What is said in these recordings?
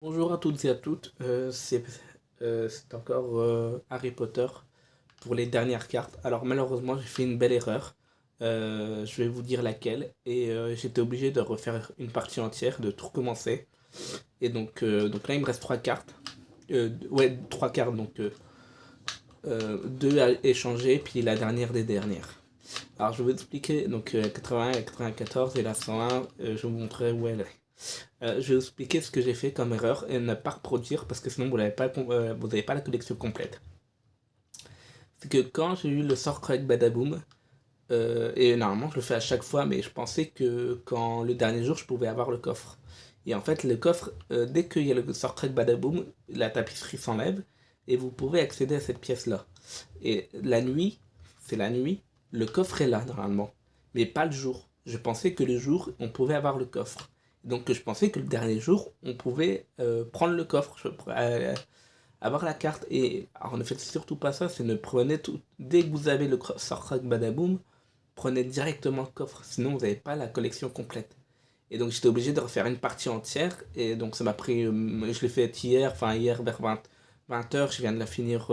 Bonjour à toutes et à toutes, c'est encore Harry Potter pour les dernières cartes. Alors malheureusement j'ai fait une belle erreur. Je vais vous dire laquelle et j'étais obligé de refaire une partie entière, de tout recommencer. Et donc là il me reste trois cartes. Ouais, trois cartes, deux à échanger puis la dernière des dernières. Alors je vais vous expliquer, donc 81 et 94 et la 101, je vous montrerai où elle est. Je vais vous expliquer ce que j'ai fait comme erreur et ne pas reproduire parce que sinon vous n'avez pas la collection complète. C'est que quand j'ai eu le sort Craig Badaboom, et normalement je le fais à chaque fois, mais je pensais que quand le dernier jour je pouvais avoir le coffre. Et en fait, le coffre, dès qu'il y a le sort Craig Badaboom, la tapisserie s'enlève et vous pouvez accéder à cette pièce-là. Et la nuit, c'est la nuit, le coffre est là normalement, mais pas le jour. Je pensais que le jour, on pouvait avoir le coffre. Donc je pensais que le dernier jour, on pouvait prendre le coffre, avoir la carte. Et alors ne faites surtout pas ça, c'est ne prenez tout. Dès que vous avez le Sorcrack Badaboom, prenez directement le coffre, sinon vous n'avez pas la collection complète. Et donc j'étais obligé de refaire une partie entière, et donc ça m'a pris, je l'ai fait hier, enfin hier vers 20h, je viens de la finir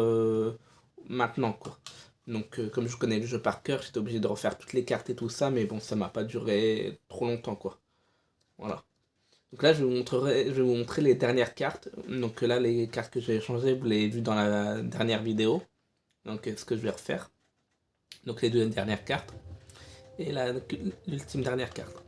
maintenant quoi. Donc comme je connais le jeu par cœur, j'étais obligé de refaire toutes les cartes et tout ça, mais bon ça m'a pas duré trop longtemps quoi. Voilà. Donc là, je vais vous montrer les dernières cartes. Donc là, les cartes que j'ai changées, vous l'avez vu dans la dernière vidéo. Donc ce que je vais refaire. Donc les deux dernières cartes. Et l'ultime dernière carte.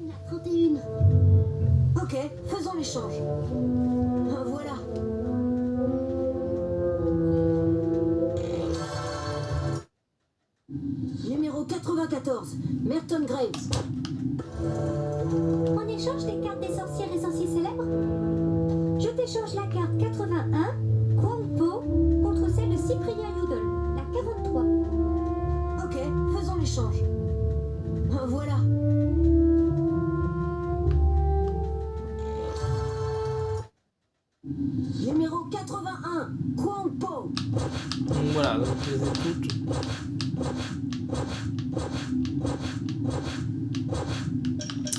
La 31. Ok, faisons l'échange. Voilà. Numéro 94, Merton Graves. On échange des cartes des sorcières et sorciers célèbres. Je t'échange la carte 81, Kwangpo, contre celle de Cyprien Yudel, la 43. Ok, faisons l'échange. Voilà. Numéro 81, Kwangpo. Donc voilà, donc je les écoute.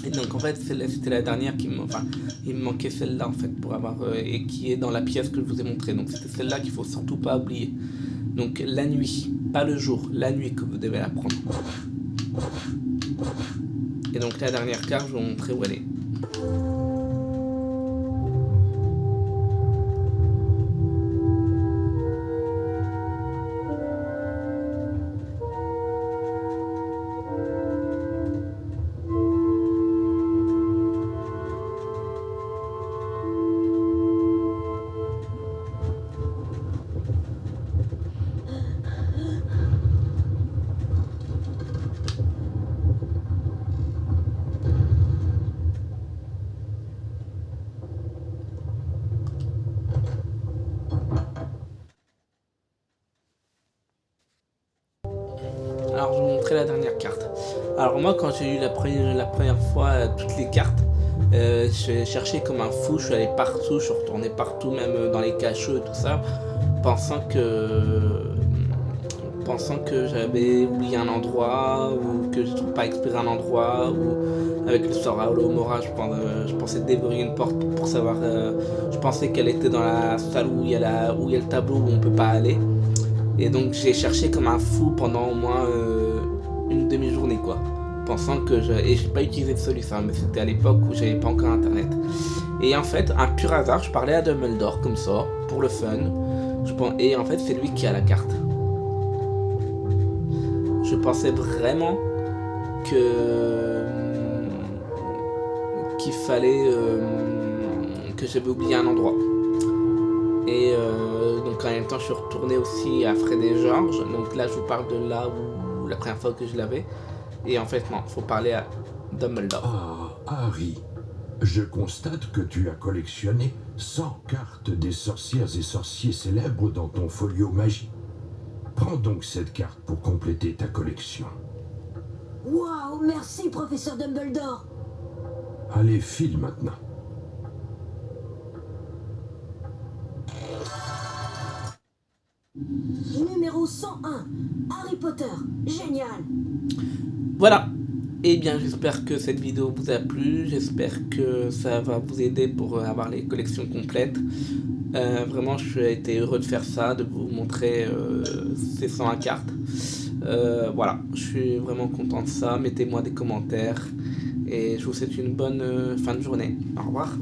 Et donc en fait, c'était la dernière enfin, il me manquait celle-là en fait pour avoir et qui est dans la pièce que je vous ai montrée. Donc c'était celle-là qu'il faut surtout pas oublier. Donc la nuit, pas le jour, la nuit que vous devez la prendre. Et donc la dernière carte, je vais vous montrer où elle est. Alors, je vais vous montrer la dernière carte. Alors, moi, quand j'ai eu la première fois toutes les cartes, j'ai cherché comme un fou. Je suis allé partout, je suis retourné partout, même dans les cachots et tout ça, pensant que, pensant que j'avais oublié un endroit ou que je trouve pas expiré un endroit ou avec le sort à Olomora, je pensais déverrouiller une porte pour savoir. Je pensais qu'elle était dans la salle où il y a le tableau où on peut pas aller. Et donc j'ai cherché comme un fou pendant au moins une demi-journée quoi. Pensant que et j'ai pas utilisé de solution, mais c'était à l'époque où j'avais pas encore internet. Et en fait, un pur hasard, je parlais à Dumbledore comme ça, pour le fun. Et en fait, c'est lui qui a la carte. Je pensais vraiment que qu'il fallait que j'avais oublié un endroit. Et donc en même temps, je suis retourné aussi à Fred et Georges. Donc là, je vous parle de là où la première fois que je l'avais. Et en fait, non, faut parler à Dumbledore. Ah, Harry, je constate que tu as collectionné 100 cartes des sorcières et sorciers célèbres dans ton folio magie. Prends donc cette carte pour compléter ta collection. Waouh, merci, professeur Dumbledore. Allez, file maintenant. Numéro 101. Harry Potter. Génial. Voilà. Et bien j'espère que cette vidéo vous a plu, j'espère que ça va vous aider pour avoir les collections complètes. Vraiment j'ai été heureux de faire ça, de vous montrer ces 101 cartes. Voilà, je suis vraiment content de ça, mettez-moi des commentaires et je vous souhaite une bonne fin de journée. Au revoir.